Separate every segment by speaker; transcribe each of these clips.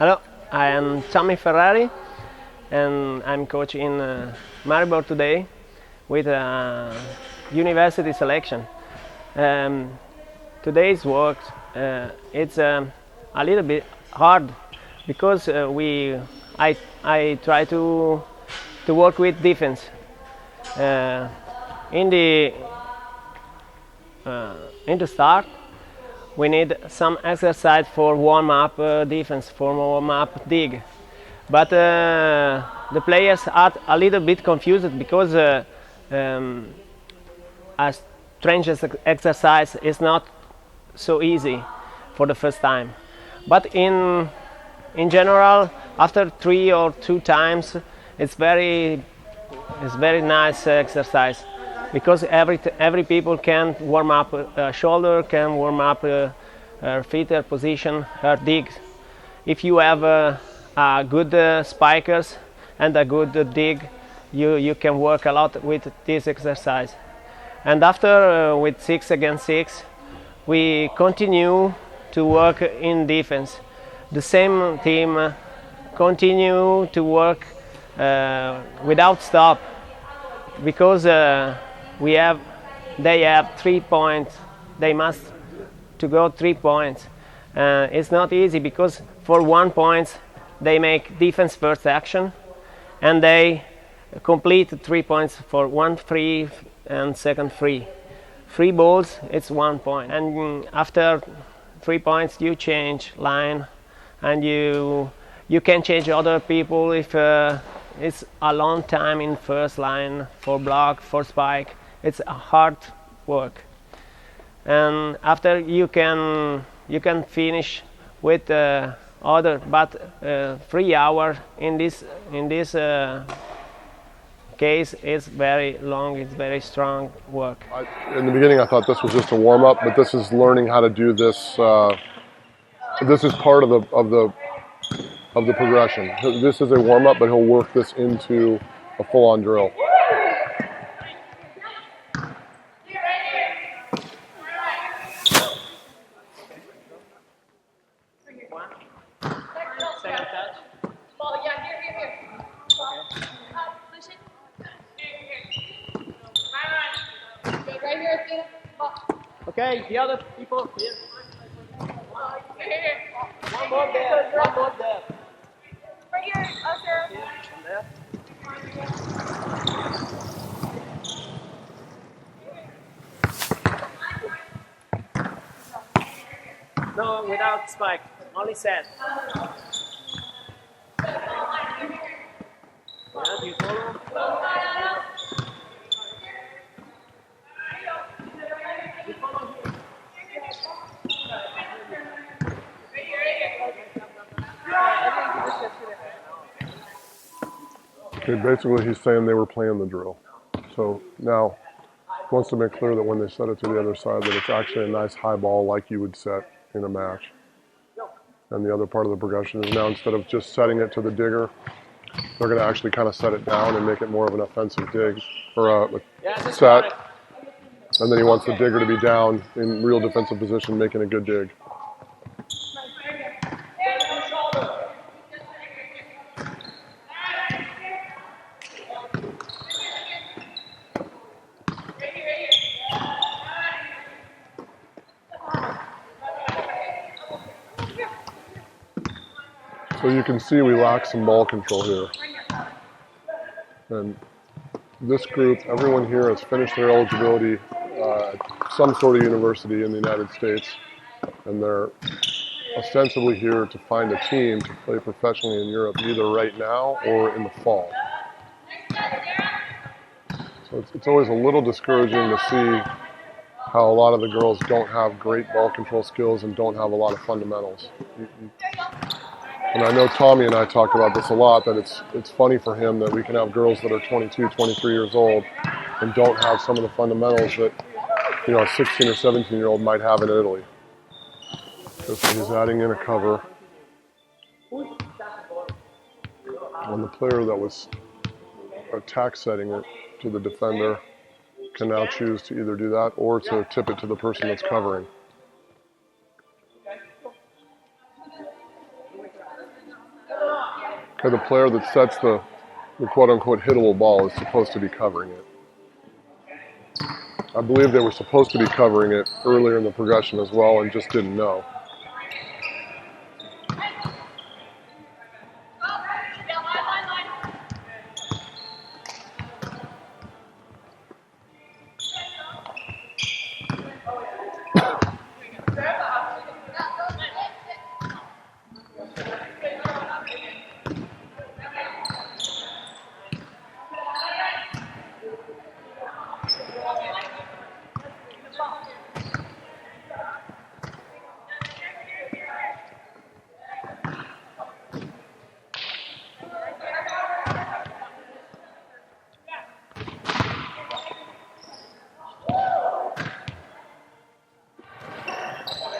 Speaker 1: Hello, I am Tommy Ferrari and I'm coach in Maribor today with university selection. Today's work it's a little bit hard because I try to work with defense. In the start, we need some exercise for warm-up defense, for warm-up dig. But the players are a little bit confused because a strength exercise is not so easy for the first time. But in general, after 3 or 2 times, it's very nice exercise. Because every people can warm up shoulder, can warm up her feet, her position, her dig. If you have good spikers and a good dig, you can work a lot with this exercise. And after with 6 against 6, we continue to work in defense. The same team continue to work without stop because they have 3 points. They must to go 3 points. It's not easy because for 1 point they make defense first action, and they complete 3 points for 1 free and second free. 3 balls, it's 1 point. And after 3 points, you change line, and you can change other people if it's a long time in first line for block, for spike. It's a hard work, and after you can finish with other, but 3 hours in this case is very long. It's very strong work.
Speaker 2: In the beginning, I thought this was just a warm up, but this is learning how to do this. This is part of the progression. This is a warm up, but he'll work this into a full on drill.
Speaker 1: Okay, the other people here. One more there. One more there.
Speaker 3: Right here, Usher.
Speaker 1: There. No, without spike. Only set. Yeah, you follow.
Speaker 2: Okay, basically he's saying they were playing the drill. So now he wants to make clear that when they set it to the other side that it's actually a nice high ball like you would set in a match. And the other part of the progression is now instead of just setting it to the digger, they're going to actually kind of set it down and make it more of an offensive dig or a set. And then he wants the digger to be down in real defensive position, making a good dig. So you can see we lack some ball control here. And this group, everyone here has finished their eligibility at some sort of university in the United States, and they're ostensibly here to find a team to play professionally in Europe, either right now or in the fall. So it's always a little discouraging to see how a lot of the girls don't have great ball control skills and don't have a lot of fundamentals. And I know Tommy and I talk about this a lot, that it's funny for him that we can have girls that are 22, 23 years old and don't have some of the fundamentals that, you know, a 16 or 17-year-old might have in Italy. So he's adding in a cover. And the player that was attack setting it to the defender can now choose to either do that or to tip it to the person that's covering. Okay, the player that sets the quote-unquote hittable ball is supposed to be covering it. I believe they were supposed to be covering it earlier in the progression as well and just didn't know.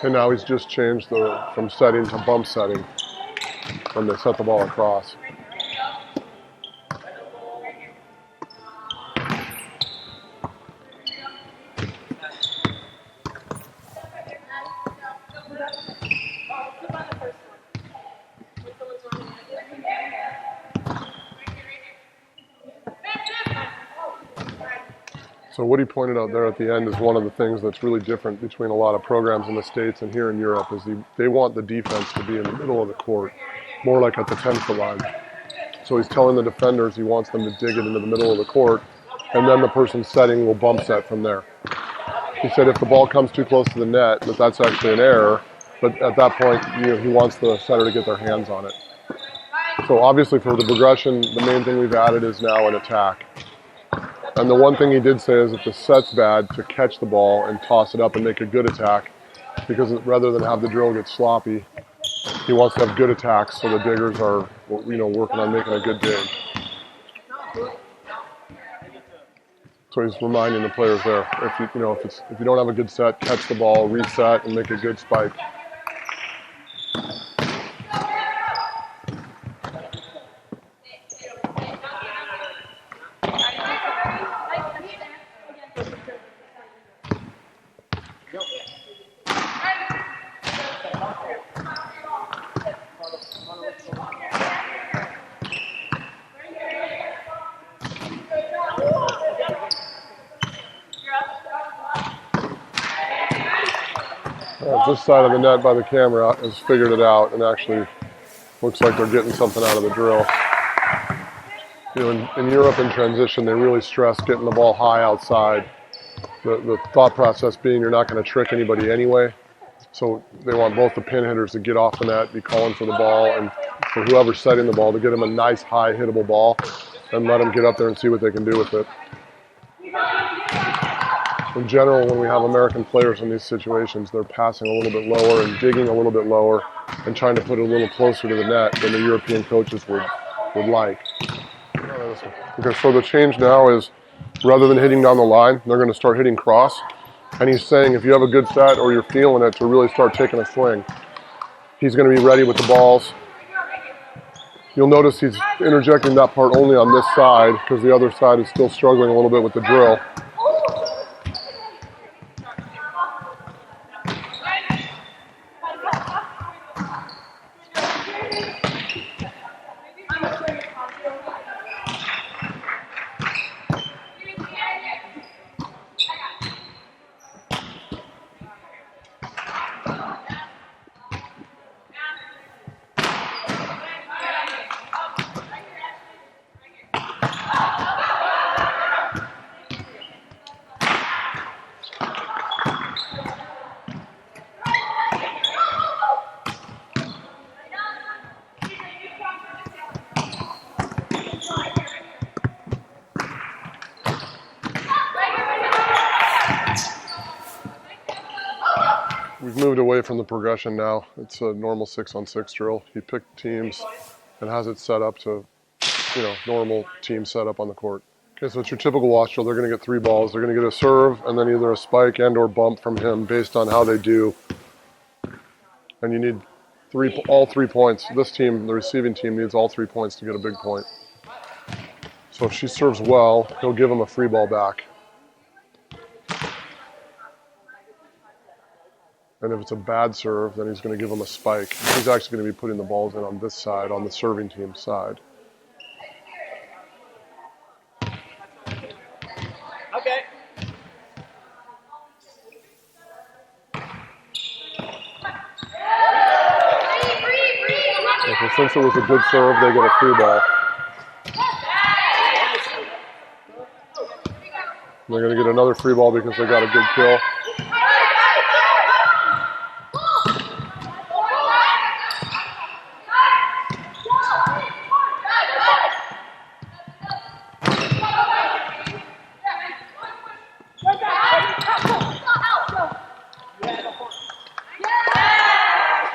Speaker 2: Okay, now he's just changed from setting to bump setting when they set the ball across. So what he pointed out there at the end is one of the things that's really different between a lot of programs in the States and here in Europe is they want the defense to be in the middle of the court, more like at the 10-foot line. So he's telling the defenders he wants them to dig it into the middle of the court, and then the person setting will bump set from there. He said if the ball comes too close to the net, that's actually an error, but at that point, he wants the setter to get their hands on it. So obviously for the progression, the main thing we've added is now an attack. And the one thing he did say is if the set's bad, to catch the ball and toss it up and make a good attack, because rather than have the drill get sloppy, he wants to have good attacks so the diggers are, working on making a good dig. So he's reminding the players there, if you don't have a good set, catch the ball, reset, and make a good spike. This side of the net by the camera has figured it out and actually looks like they're getting something out of the drill. In Europe in transition, they really stress getting the ball high outside. The thought process being you're not going to trick anybody anyway. So they want both the pin hitters to get off the net, be calling for the ball, and for whoever's setting the ball to get them a nice high hittable ball and let them get up there and see what they can do with it. In general, when we have American players in these situations, they're passing a little bit lower and digging a little bit lower and trying to put it a little closer to the net than the European coaches would like. Okay, so the change now is rather than hitting down the line, they're going to start hitting cross. And he's saying if you have a good set or you're feeling it to really start taking a swing, he's going to be ready with the balls. You'll notice he's interjecting that part only on this side because the other side is still struggling a little bit with the drill. We've moved away from the progression now. It's a normal 6-on-6 drill. He picked teams and has it set up to, normal team setup on the court. Okay, so it's your typical wash drill. They're going to get 3 balls. They're going to get a serve and then either a spike and or bump from him based on how they do. And you need all 3 points. This team, the receiving team, needs all 3 points to get a big point. So if she serves well, he'll give him a free ball back. And And if it's a bad serve, then he's going to give them a spike. He's actually going to be putting the balls in on this side, on the serving team side.
Speaker 1: Okay.
Speaker 2: So since it was a good serve, they get a free ball. And they're going to get another free ball because they got a good kill.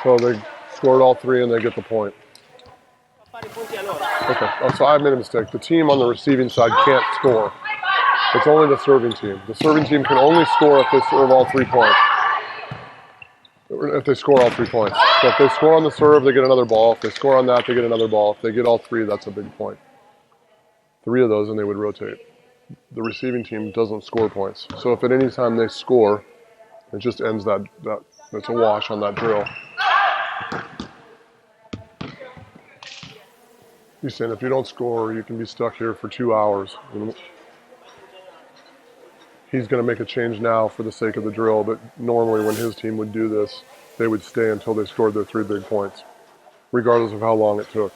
Speaker 2: So they scored all three and they get the point. Okay, so I made a mistake. The team on the receiving side can't score. It's only the serving team. The serving team can only score if they serve all 3 points. If they score all 3 points. So if they score on the serve, they get another ball. If they score on that, they get another ball. If they get all 3, that's a big point. 3 of those and they would rotate. The receiving team doesn't score points. So if at any time they score, it just ends that it's a wash on that drill. He's saying if you don't score, you can be stuck here for 2 hours. He's going to make a change now for the sake of the drill, but normally when his team would do this, they would stay until they scored their 3 big points, regardless of how long it took.